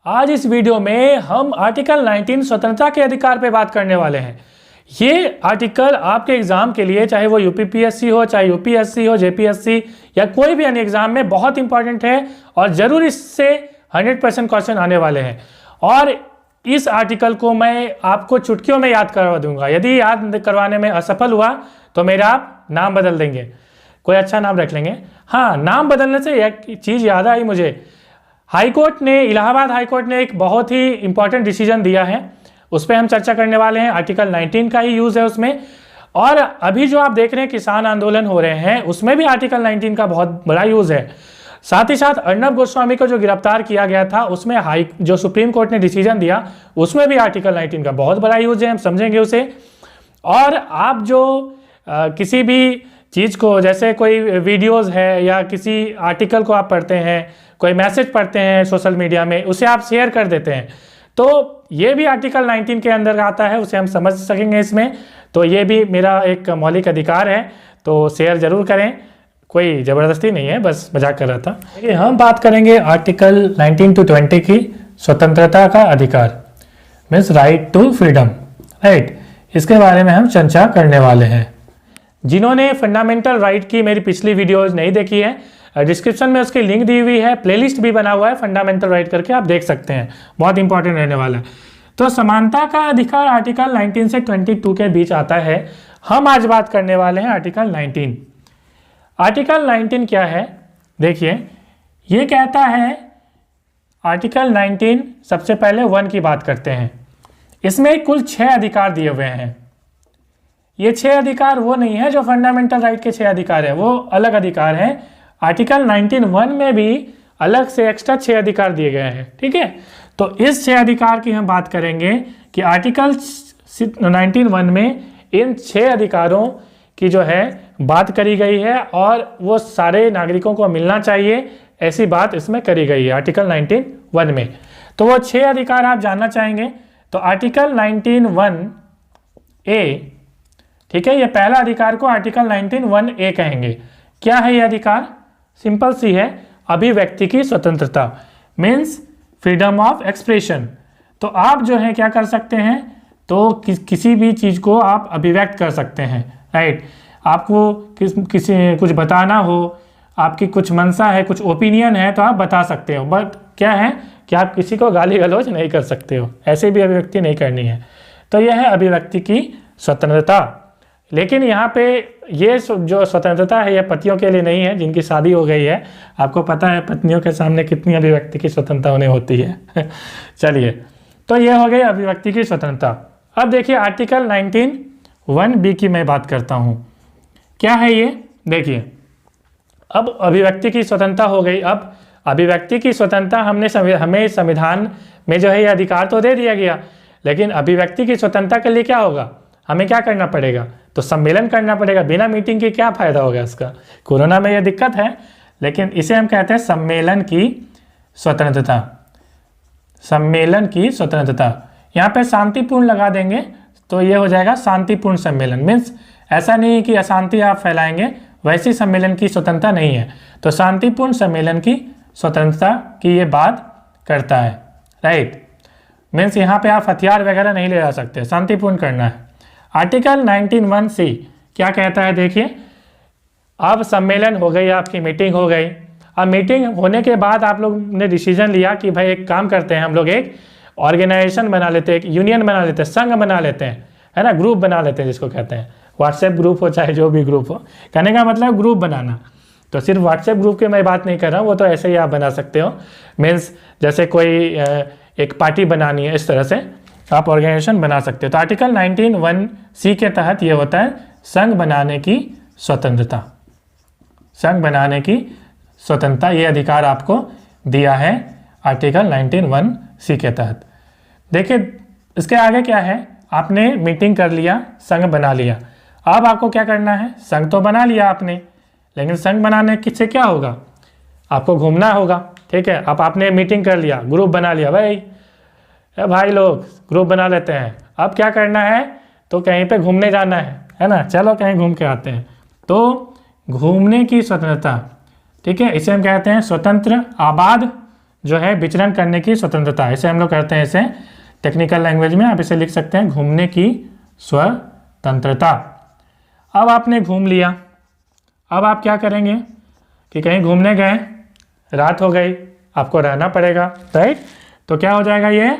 आज इस वीडियो में हम आर्टिकल 19 स्वतंत्रता के अधिकार पे बात करने वाले हैं। ये आर्टिकल आपके एग्जाम के लिए, चाहे वो यूपीपीएससी हो, चाहे यूपीएससी हो, जेपीएससी या कोई भी अन्य एग्जाम में बहुत इंपॉर्टेंट है और जरूर इससे 100% क्वेश्चन आने वाले हैं। और इस आर्टिकल को मैं आपको चुटकियों में याद करवा दूंगा। यदि याद करवाने में असफल हुआ तो मेरा आप नाम बदल देंगे, कोई अच्छा नाम रख लेंगे। हाँ, नाम बदलने से एक चीज़ याद आई मुझे। हाईकोर्ट ने, इलाहाबाद हाईकोर्ट ने एक बहुत ही इंपॉर्टेंट डिसीजन दिया है, उस पर हम चर्चा करने वाले हैं। आर्टिकल 19 का ही यूज़ है उसमें। और अभी जो आप देख रहे हैं किसान आंदोलन हो रहे हैं, उसमें भी आर्टिकल 19 का बहुत बड़ा यूज़ है। साथ ही साथ अर्नब गोस्वामी को जो गिरफ्तार किया गया था, उसमें जो सुप्रीम कोर्ट ने डिसीजन दिया, उसमें भी आर्टिकल 19 का बहुत बड़ा यूज़ है, हम समझेंगे उसे। और आप जो किसी भी चीज़ को, जैसे कोई वीडियोस है या किसी आर्टिकल को आप पढ़ते हैं, कोई मैसेज पढ़ते हैं सोशल मीडिया में, उसे आप शेयर कर देते हैं, तो ये भी आर्टिकल 19 के अंदर आता है, उसे हम समझ सकेंगे इसमें। तो ये भी मेरा एक मौलिक अधिकार है, तो शेयर जरूर करें, कोई ज़बरदस्ती नहीं है, बस मजाक कर रहा था। देखिए, हम बात करेंगे आर्टिकल 19 to 20 की स्वतंत्रता का अधिकार, means right to freedom, right. इसके बारे में हम चर्चा करने वाले हैं। जिन्होंने फंडामेंटल राइट की मेरी पिछली वीडियोज नहीं देखी है, डिस्क्रिप्शन में उसकी लिंक दी हुई है, प्लेलिस्ट भी बना हुआ है फंडामेंटल राइट करके, आप देख सकते हैं, बहुत इंपॉर्टेंट रहने वाला है। तो समानता का अधिकार आर्टिकल 19 से 22 के बीच आता है। हम आज बात करने वाले हैं आर्टिकल 19। आर्टिकल 19 क्या है? देखिए, ये कहता है, आर्टिकल 19 सबसे पहले 1 की बात करते हैं। इसमें कुल 6 अधिकार दिए हुए हैं। ये 6 अधिकार वो नहीं है जो फंडामेंटल राइट के 6 अधिकार है, वो अलग अधिकार है। आर्टिकल 19(1) में भी अलग से एक्स्ट्रा 6 अधिकार दिए गए हैं, ठीक है। तो इस 6 अधिकार की हम बात करेंगे कि आर्टिकल 19(1) में इन 6 अधिकारों की जो है बात करी गई है और वो सारे नागरिकों को मिलना चाहिए, ऐसी बात इसमें करी गई है आर्टिकल 19(1) में। तो वो 6 अधिकार आप जानना चाहेंगे। तो आर्टिकल 19(1)(a), ठीक है, ये पहला अधिकार को आर्टिकल 19(1)(a) कहेंगे। क्या है ये अधिकार? सिंपल सी है, अभिव्यक्ति की स्वतंत्रता, मीन्स फ्रीडम ऑफ एक्सप्रेशन। तो आप जो है क्या कर सकते हैं, तो किसी भी चीज़ को आप अभिव्यक्त कर सकते हैं, राइट। आपको किसी कुछ बताना हो, आपकी कुछ मंशा है, कुछ ओपिनियन है, तो आप बता सकते हो। बट क्या है कि आप किसी को गाली गलौज नहीं कर सकते हो, ऐसे भी अभिव्यक्ति नहीं करनी है। तो यह है अभिव्यक्ति की स्वतंत्रता। लेकिन यहाँ पे ये जो स्वतंत्रता है, ये पतियों के लिए नहीं है जिनकी शादी हो गई है। आपको पता है पत्नियों के सामने कितनी अभिव्यक्ति की स्वतंत्रता उन्हें होती है। चलिए, तो ये हो गई अभिव्यक्ति की स्वतंत्रता। अब देखिए, आर्टिकल 19(1)(b) की मैं बात करता हूँ। क्या है ये? देखिए, अब अभिव्यक्ति की स्वतंत्रता हो गई। अब अभिव्यक्ति की स्वतंत्रता हमें संविधान में जो है ये अधिकार तो दे दिया गया, लेकिन अभिव्यक्ति की स्वतंत्रता के लिए क्या होगा, हमें क्या करना पड़ेगा? तो सम्मेलन करना पड़ेगा। बिना मीटिंग के क्या फ़ायदा होगा इसका? कोरोना में यह दिक्कत है, लेकिन इसे हम कहते हैं सम्मेलन की स्वतंत्रता। सम्मेलन की स्वतंत्रता, यहाँ पे शांतिपूर्ण लगा देंगे तो ये हो जाएगा शांतिपूर्ण सम्मेलन। मीन्स ऐसा नहीं है कि अशांति आप फैलाएंगे, वैसी सम्मेलन की स्वतंत्रता नहीं है। तो शांतिपूर्ण सम्मेलन की स्वतंत्रता की ये बात करता है, राइट। मीन्स यहाँ पे आप हथियार वगैरह नहीं ले जा सकते, शांतिपूर्ण करना है। आर्टिकल 19(1)(c) क्या कहता है? देखिए, अब सम्मेलन हो गई, आपकी मीटिंग हो गई। अब मीटिंग होने के बाद आप लोग ने डिसीजन लिया कि भाई एक काम करते हैं, हम लोग एक ऑर्गेनाइजेशन बना लेते हैं, एक यूनियन बना लेते हैं, संघ बना लेते हैं, है ना, ग्रुप बना लेते हैं जिसको कहते हैं। व्हाट्सएप ग्रुप हो चाहे जो भी ग्रुप हो, कहने का मतलब ग्रुप बनाना। तो सिर्फ व्हाट्सएप ग्रुप की मैं बात नहीं कर रहा हूँ, वो तो ऐसे ही आप बना सकते हो। मीन्स जैसे कोई एक पार्टी बनानी है, इस तरह से आप ऑर्गेनाइजेशन बना सकते हो। तो आर्टिकल 19(1)(c) के तहत ये होता है संघ बनाने की स्वतंत्रता। संघ बनाने की स्वतंत्रता, ये अधिकार आपको दिया है आर्टिकल 19(1)(c) के तहत। देखिए, इसके आगे क्या है, आपने मीटिंग कर लिया, संघ बना लिया। अब आपको क्या करना है? संघ तो बना लिया आपने, लेकिन संघ बनाने से क्या होगा? आपको घूमना होगा, ठीक है। अब आपने मीटिंग कर लिया, ग्रुप बना लिया, भाई लोग ग्रुप बना लेते हैं। अब क्या करना है? तो कहीं पे घूमने जाना है ना, चलो कहीं घूम के आते हैं। तो घूमने की स्वतंत्रता, ठीक है, इसे हम कहते हैं स्वतंत्र, आबाद, जो है विचरण करने की स्वतंत्रता, इसे हम लोग कहते हैं, इसे टेक्निकल लैंग्वेज में आप इसे लिख सकते हैं घूमने की स्वतंत्रता। अब आपने घूम लिया, अब आप क्या करेंगे कि कहीं घूमने गए, रात हो गई, आपको रहना पड़ेगा, राइट। तो क्या हो जाएगा ये,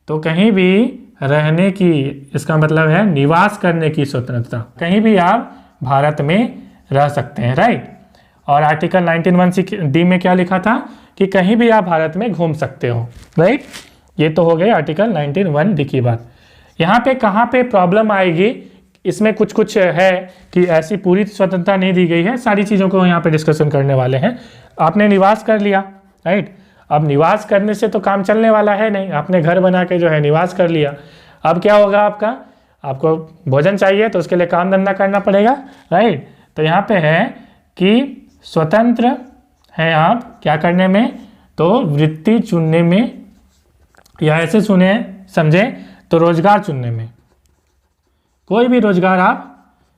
तो कहीं भी रहने की, इसका मतलब है निवास करने की स्वतंत्रता, कहीं भी आप भारत में रह सकते हैं, राइट। और आर्टिकल 19(1)(d) में क्या लिखा था कि कहीं भी आप भारत में घूम सकते हो, राइट। ये तो हो गई आर्टिकल 19(1)(d) की बात। यहाँ पे कहाँ पे प्रॉब्लम आएगी, इसमें कुछ कुछ है कि ऐसी पूरी स्वतंत्रता नहीं दी गई है, सारी चीज़ों को यहाँ पे डिस्कशन करने वाले हैं। आपने निवास कर लिया, राइट। अब निवास करने से तो काम चलने वाला है नहीं, आपने घर बना के जो है निवास कर लिया, अब क्या होगा आपका, आपको भोजन चाहिए तो उसके लिए काम धंधा करना पड़ेगा, राइट। तो यहाँ पे है कि स्वतंत्र हैं आप क्या करने में, तो वृत्ति चुनने में, या ऐसे सुने समझें तो रोजगार चुनने में। कोई भी रोजगार आप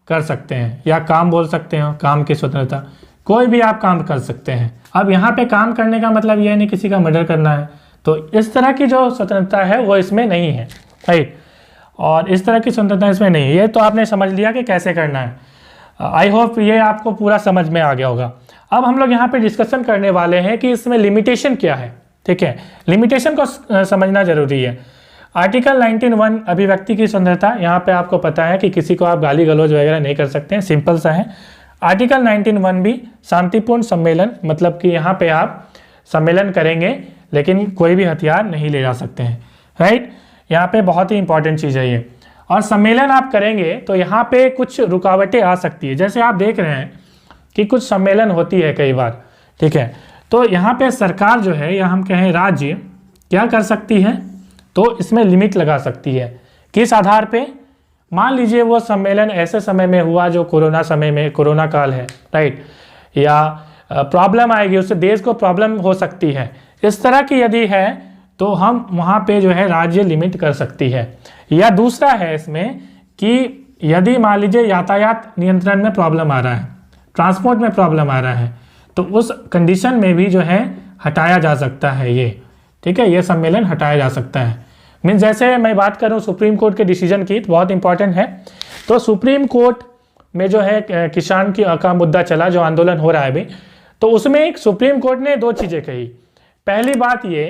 कर सकते हैं, या काम बोल सकते हो, काम की स्वतंत्रता, कोई भी आप काम कर सकते हैं। अब यहाँ पे काम करने का मतलब यह नहीं किसी का मर्डर करना है, तो इस तरह की जो स्वतंत्रता है वो इसमें नहीं है, राइट। और इस तरह की स्वतंत्रता इसमें नहीं है। ये तो आपने समझ लिया कि कैसे करना है। आई होप ये आपको पूरा समझ में आ गया होगा। अब हम लोग यहाँ पे डिस्कशन करने वाले हैं कि इसमें लिमिटेशन क्या है, ठीक है। लिमिटेशन को समझना जरूरी है। आर्टिकल 19(1) अभिव्यक्ति की स्वतंत्रता, यहाँ पे आपको पता है कि किसी को आप गाली गलौज वगैरह नहीं कर सकते हैं, सिंपल सा है। आर्टिकल 19(1) भी शांतिपूर्ण सम्मेलन, मतलब कि यहाँ पे आप सम्मेलन करेंगे लेकिन कोई भी हथियार नहीं ले जा सकते हैं, राइट। यहाँ पे बहुत ही इंपॉर्टेंट चीज़ है ये। और सम्मेलन आप करेंगे तो यहाँ पे कुछ रुकावटें आ सकती है, जैसे आप देख रहे हैं कि कुछ सम्मेलन होती है कई बार, ठीक है। तो यहाँ पे सरकार जो है, या हम कहें राज्य, क्या कर सकती है, तो इसमें लिमिट लगा सकती है। किस आधार पे, मान लीजिए वो सम्मेलन ऐसे समय में हुआ जो कोरोना समय में, कोरोना काल है, राइट, या प्रॉब्लम आएगी, उससे देश को प्रॉब्लम हो सकती है, इस तरह की यदि है तो हम वहाँ पे जो है राज्य लिमिट कर सकती है। या दूसरा है इसमें कि यदि मान लीजिए यातायात नियंत्रण में प्रॉब्लम आ रहा है, ट्रांसपोर्ट में प्रॉब्लम आ रहा है, तो उस कंडीशन में भी जो है हटाया जा सकता है ये, ठीक है, ये सम्मेलन हटाया जा सकता है। मीन्स जैसे मैं बात करूं सुप्रीम कोर्ट के डिसीजन की, तो बहुत इंपॉर्टेंट है। तो सुप्रीम कोर्ट में जो है किसान का मुद्दा चला, जो आंदोलन हो रहा है अभी, तो उसमें एक सुप्रीम कोर्ट ने दो चीज़ें कही। पहली बात ये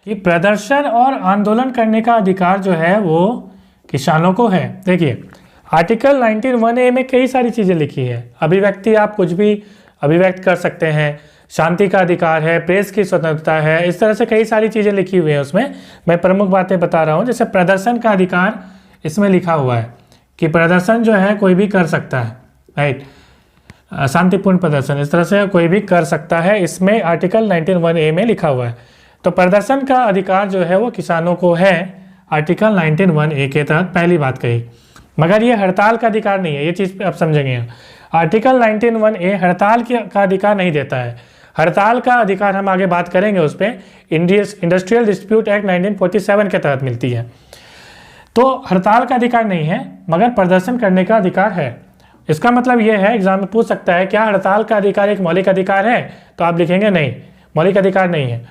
कि प्रदर्शन और आंदोलन करने का अधिकार जो है वो किसानों को है। देखिए आर्टिकल 19(1)(a) में कई सारी चीज़ें लिखी है, अभिव्यक्ति, आप कुछ भी अभिव्यक्त कर सकते हैं, शांति का अधिकार है, प्रेस की स्वतंत्रता है, इस तरह से कई सारी चीज़ें लिखी हुई हैं उसमें। मैं प्रमुख बातें बता रहा हूँ। जैसे प्रदर्शन का अधिकार इसमें लिखा हुआ है कि प्रदर्शन जो है कोई भी कर सकता है, राइट, शांतिपूर्ण प्रदर्शन इस तरह से कोई भी कर सकता है, इसमें आर्टिकल 19(1)(a) में लिखा हुआ है। तो प्रदर्शन का अधिकार जो है वो किसानों को है, आर्टिकल 19(1)(a) के तहत, पहली बात कही। मगर ये हड़ताल का अधिकार नहीं है, ये चीज़ आप समझेंगे। आर्टिकल 19(1)(a) हड़ताल का अधिकार नहीं देता है। हड़ताल का अधिकार हम आगे बात करेंगे उस पर, इंडस्ट्रियल डिस्प्यूट एक्ट 1947 के तहत मिलती है। तो हड़ताल का अधिकार नहीं है, मगर प्रदर्शन करने का अधिकार है। इसका मतलब ये है, एग्जाम में पूछ सकता है क्या हड़ताल का अधिकार एक मौलिक अधिकार है, तो आप लिखेंगे नहीं, मौलिक अधिकार नहीं है।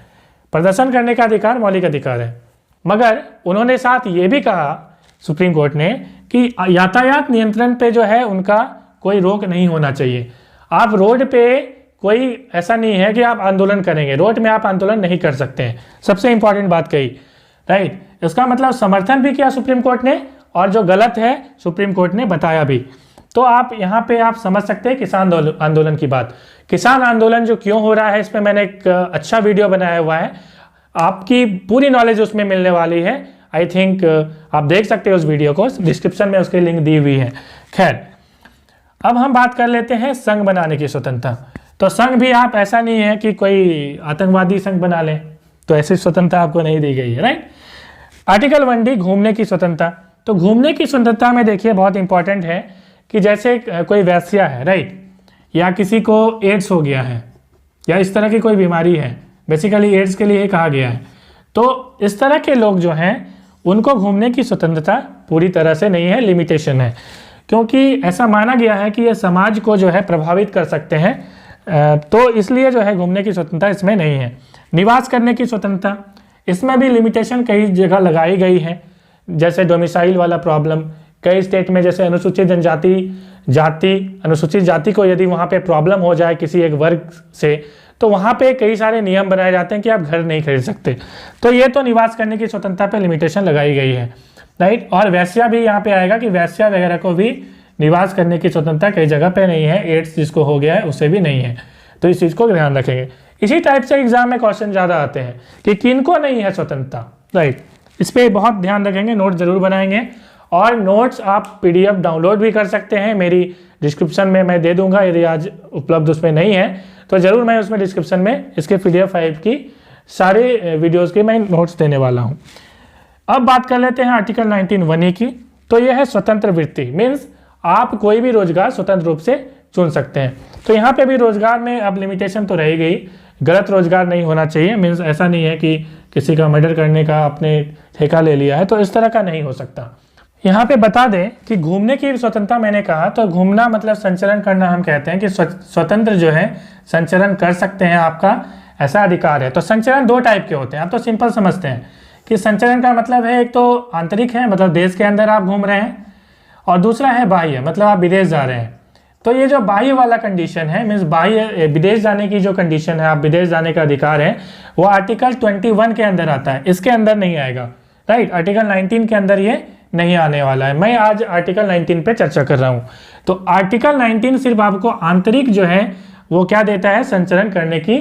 प्रदर्शन करने का अधिकार मौलिक अधिकार है। मगर उन्होंने साथ ये भी कहा सुप्रीम कोर्ट ने कि यातायात नियंत्रण पे जो है उनका कोई रोक नहीं होना चाहिए। आप रोड पे कोई ऐसा नहीं है कि आप आंदोलन करेंगे, रोड में आप आंदोलन नहीं कर सकते हैं, सबसे इंपॉर्टेंट बात कही, राइट। इसका मतलब समर्थन भी किया सुप्रीम कोर्ट ने, और जो गलत है सुप्रीम कोर्ट ने बताया भी। तो आप यहाँ पे आप समझ सकते हैं किसान आंदोलन की बात। किसान आंदोलन जो क्यों हो रहा है, इस पर मैंने एक अच्छा वीडियो बनाया हुआ है, आपकी पूरी नॉलेज उसमें मिलने वाली है। आई थिंक आप देख सकते हो उस वीडियो को, डिस्क्रिप्शन में उसकी लिंक दी हुई है। खैर, अब हम बात कर लेते हैं संघ बनाने की स्वतंत्रता। तो संघ भी आप ऐसा नहीं है कि कोई आतंकवादी संघ बना लें, तो ऐसी स्वतंत्रता आपको नहीं दी गई है, राइट। आर्टिकल 1D घूमने की स्वतंत्रता। तो घूमने की स्वतंत्रता में देखिए बहुत इंपॉर्टेंट है कि जैसे कोई वैश्या है, राइट, या किसी को एड्स हो गया है, या इस तरह की कोई बीमारी है, बेसिकली एड्स के लिए कहा गया है, तो इस तरह के लोग जो हैं उनको घूमने की स्वतंत्रता पूरी तरह से नहीं है, लिमिटेशन है। क्योंकि ऐसा माना गया है कि ये समाज को जो है प्रभावित कर सकते हैं, तो इसलिए जो है घूमने की स्वतंत्रता इसमें नहीं है। निवास करने की स्वतंत्रता, इसमें भी लिमिटेशन कई जगह लगाई गई है, जैसे डोमिसाइल वाला प्रॉब्लम। कई स्टेट में जैसे अनुसूचित अनुसूचित जाति को यदि वहाँ पे प्रॉब्लम हो जाए किसी एक वर्ग से, तो वहाँ पे कई सारे नियम बनाए जाते हैं कि आप घर नहीं खरीद सकते। तो ये तो निवास करने की स्वतंत्रता पे लिमिटेशन लगाई गई है, राइट। और वैश्या भी यहाँ पे आएगा कि वैश्या वगैरह को भी निवास करने की स्वतंत्रता कई जगह पे नहीं है, एड्स जिसको हो गया है उसे भी नहीं है। तो इस चीज़ को ध्यान रखेंगे। इसी टाइप से एग्जाम में क्वेश्चन ज़्यादा आते हैं कि किनको नहीं है स्वतंत्रता, राइट। इस पर बहुत ध्यान रखेंगे, नोट जरूर बनाएंगे। और नोट्स आप PDF डाउनलोड भी कर सकते हैं, मेरी डिस्क्रिप्शन में मैं दे दूंगा। यदि आज उपलब्ध उसमें नहीं है तो ज़रूर मैं उसमें डिस्क्रिप्शन में इसके PDF फाइल की सारे वीडियोस के मैं नोट्स देने वाला हूँ। अब बात कर लेते हैं आर्टिकल 19(1)(e) की। तो यह है स्वतंत्र वृत्ति, मीन्स आप कोई भी रोजगार स्वतंत्र रूप से चुन सकते हैं। तो यहाँ पे भी रोजगार में अब लिमिटेशन तो रह गई, गलत रोजगार नहीं होना चाहिए। मीन्स ऐसा नहीं है कि किसी का मर्डर करने का आपने ठेका ले लिया है, तो इस तरह का नहीं हो सकता। यहाँ पे बता दें कि घूमने की स्वतंत्रता मैंने कहा, तो घूमना मतलब संचरण करना हम कहते हैं कि स्वतंत्र जो है संचरण कर सकते हैं, आपका ऐसा अधिकार है। तो संचरण दो टाइप के होते हैं, आप तो सिंपल समझते हैं कि संचरण का मतलब है एक तो आंतरिक है, मतलब देश के अंदर आप घूम रहे हैं, और दूसरा है बाह्य, मतलब आप विदेश जा रहे हैं। तो ये जो बाह्य वाला कंडीशन है, मीन्स बाह्य विदेश जाने की जो कंडीशन है, आप विदेश जाने का अधिकार है, वो आर्टिकल 21 के अंदर आता है, इसके अंदर नहीं आएगा, राइट। आर्टिकल 19 के अंदर ये नहीं आने वाला है। मैं आज आर्टिकल 19 पे चर्चा कर रहा हूँ। तो आर्टिकल 19 सिर्फ आपको आंतरिक जो है वो क्या देता है, संचरण करने की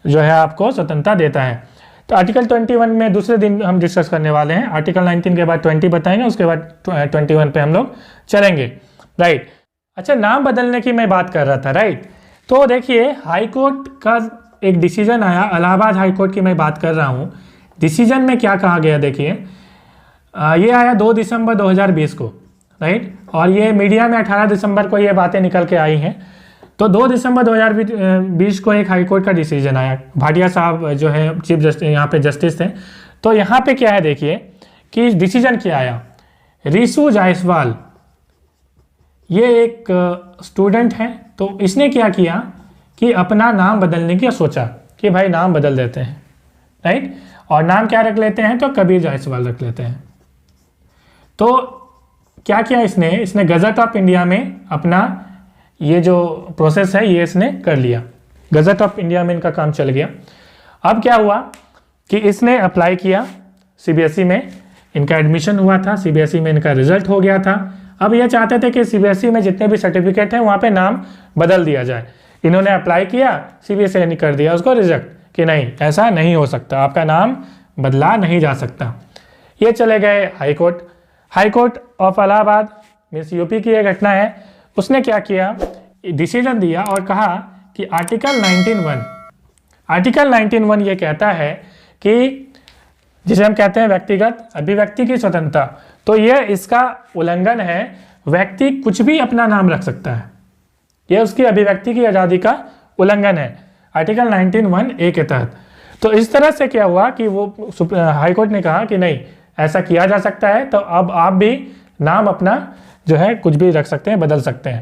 जो है आपको स्वतंत्रता देता है। तो आर्टिकल 21 में दूसरे दिन हम डिस्कस करने वाले हैं। आर्टिकल 19 के बाद 20 बताएंगे, उसके बाद 21 पे हम लोग चलेंगे, राइट। अच्छा, नाम बदलने की मैं बात कर रहा था, राइट। तो देखिए हाई कोर्ट का एक डिसीजन आया, इलाहाबाद हाई कोर्ट की मैं बात कर रहा हूँ। डिसीजन में क्या कहा गया देखिए, ये आया 2 दिसंबर 2020 को, राइट। और ये मीडिया में 18 दिसंबर को ये बातें निकल के आई हैं। तो 2 दिसंबर 2020 को एक हाई कोर्ट का डिसीजन आया। भाटिया साहब जो है चीफ जस्टिस, यहाँ पे जस्टिस थे। तो यहाँ पे क्या है देखिए कि डिसीजन क्या आया। रिशु जायसवाल ये एक स्टूडेंट है, तो इसने क्या किया कि अपना नाम बदलने की सोचा कि भाई नाम बदल देते हैं, राइट। और नाम क्या रख लेते हैं, तो कबीर जायसवाल रख लेते हैं। तो क्या किया इसने गजट ऑफ इंडिया में अपना ये जो प्रोसेस है ये इसने कर लिया, गजट ऑफ इंडिया में इनका काम चल गया। अब क्या हुआ कि इसने अप्लाई किया CBSE में, इनका एडमिशन हुआ था, CBSE में इनका रिजल्ट हो गया था। अब ये चाहते थे कि CBSE में जितने भी सर्टिफिकेट हैं वहाँ पे नाम बदल दिया जाए। इन्होंने अप्लाई किया, CBSE ने कर दिया उसको रिजेक्ट कि नहीं, ऐसा नहीं हो सकता, आपका नाम बदला नहीं जा सकता। ये चले गए high court. High court of Allahabad means UP की ये घटना है। उसने क्या किया, डिसीजन दिया और कहा कि आर्टिकल 19(1) ये कहता है कि जिसे हम कहते हैं व्यक्तिगत अभिव्यक्ति की स्वतंत्रता, तो ये इसका उल्लंघन है। व्यक्ति कुछ भी अपना नाम रख सकता है, यह उसकी अभिव्यक्ति की आज़ादी का उल्लंघन है आर्टिकल 19(1)(a) के तहत। तो इस तरह से क्या हुआ कि वो हाई कोर्ट ने कहा कि नहीं, ऐसा किया जा सकता है। तो अब आप भी नाम अपना जो है कुछ भी रख सकते हैं, बदल सकते हैं।